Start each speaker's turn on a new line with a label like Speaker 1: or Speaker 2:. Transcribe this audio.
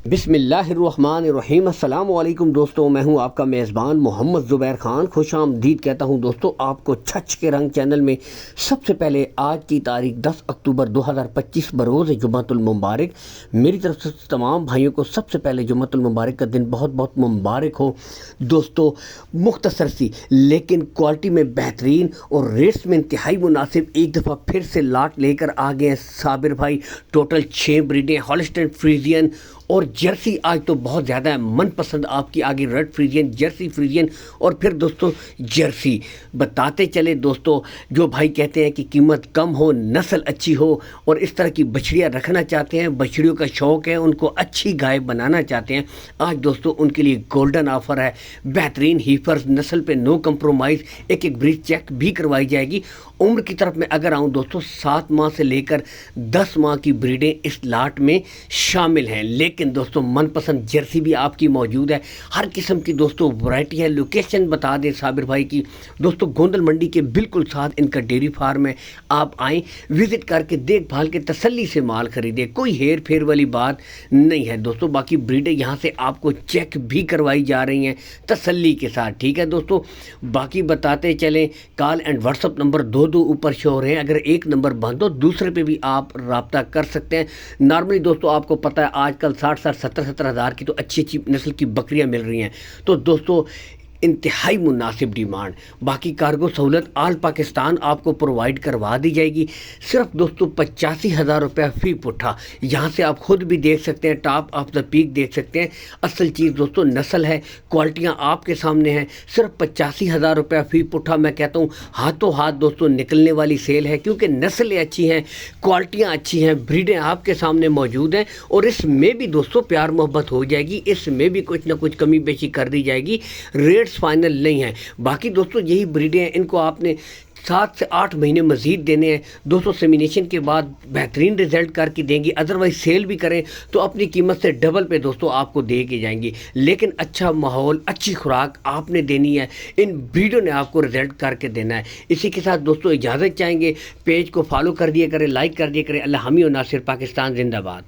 Speaker 1: بسم اللہ الرحمن الرحیم۔ السلام علیکم دوستوں، میں ہوں آپ کا میزبان محمد زبیر خان۔ خوش آمدید کہتا ہوں دوستوں آپ کو چھچ کے رنگ چینل میں۔ سب سے پہلے آج کی تاریخ 10 اکتوبر 2025 بروز جمعۃ المبارک، میری طرف سے تمام بھائیوں کو سب سے پہلے جمعۃ المبارک کا دن بہت بہت مبارک ہو۔ دوستوں مختصر سی لیکن کوالٹی میں بہترین اور ریٹس میں انتہائی مناسب ایک دفعہ پھر سے لاٹ لے کر آ گئے ہیں صابر بھائی۔ ٹوٹل 6 بریڈیں ہالسٹین فریزین اور جرسی آج تو بہت زیادہ ہے من پسند آپ کی آگے، ریڈ فریزین، جرسی فریزین اور پھر دوستوں جرسی۔ بتاتے چلے دوستوں، جو بھائی کہتے ہیں کہ قیمت کم ہو، نسل اچھی ہو اور اس طرح کی بچڑیاں رکھنا چاہتے ہیں، بچڑیوں کا شوق ہے، ان کو اچھی گائے بنانا چاہتے ہیں، آج دوستوں ان کے لیے گولڈن آفر ہے۔ بہترین ہیفرز نسل پہ نو کمپرومائز، ایک بریڈ چیک بھی کروائی جائے گی۔ عمر کی طرف میں اگر آؤں دوستوں، 7 ماہ سے لے کر 10 ماہ کی بریڈیں اس لاٹ میں شامل ہیں، لیکن دوستوں من پسند جرسی بھی آپ کی موجود ہے۔ ہر قسم کی دوستوں ورائٹی ہے۔ لوکیشن بتا دیں صابر بھائی کی دوستوں، گوندل منڈی کے بالکل ساتھ ان کا ڈیری فارم ہے۔ آپ آئیں، وزٹ کر کے دیکھ بھال کے تسلی سے مال خریدیں، کوئی ہیر پھیر والی بات نہیں ہے دوستوں۔ باقی بریڈیں یہاں سے آپ کو چیک بھی کروائی جا رہی ہیں تسلی کے ساتھ، ٹھیک ہے دوستوں۔ باقی بتاتے چلیں، call and WhatsApp number دو اوپر شو ہو رہے ہیں، اگر ایک نمبر بند ہو دوسرے پہ بھی آپ رابطہ کر سکتے ہیں۔ نارملی دوستوں آپ کو پتہ ہے آج کل 60 ہزار کی تو اچھی نسل کی بکریاں مل رہی ہیں، تو دوستوں انتہائی مناسب ڈیمانڈ۔ باقی کارگو سہولت آل پاکستان آپ کو پرووائڈ کروا دی جائے گی، صرف دوستوں 85,000 روپیہ فی پٹھا۔ یہاں سے آپ خود بھی دیکھ سکتے ہیں، ٹاپ آف دا پیک دیکھ سکتے ہیں۔ اصل چیز دوستوں نسل ہے، کوالٹیاں آپ کے سامنے ہیں، صرف 85,000 روپیہ فی پٹھا۔ میں کہتا ہوں ہاتھوں ہاتھ دوستوں نکلنے والی سیل ہے، کیونکہ نسلیں اچھی ہیں، کوالٹیاں اچھی ہیں، بریڈیں آپ کے سامنے موجود ہیں، اور اس میں بھی دوستوں پیار محبت ہو جائے گی، اس میں بھی کچھ نہ کچھ کمی بیشی کر دی جائے گی، ریٹ فائنل نہیں ہے۔ باقی دوستوں یہی بریڈیں ہیں، ان کو آپ نے 7 سے 8 مہینے مزید دینے ہیں دوستوں، سیمینیشن کے بعد بہترین ریزلٹ کر کے دیں گی، ادروائز سیل بھی کریں تو اپنی قیمت سے ڈبل پہ دوستوں آپ کو دے کے جائیں گی، لیکن اچھا ماحول، اچھی خوراک آپ نے دینی ہے، ان بریڈوں نے آپ کو ریزلٹ کر کے دینا ہے۔ اسی کے ساتھ دوستوں اجازت چاہیں گے، پیج کو فالو کر دیا کریں، لائک کر دیا کریں۔ اللہ حامی و ناصر، پاکستان زندہ باد۔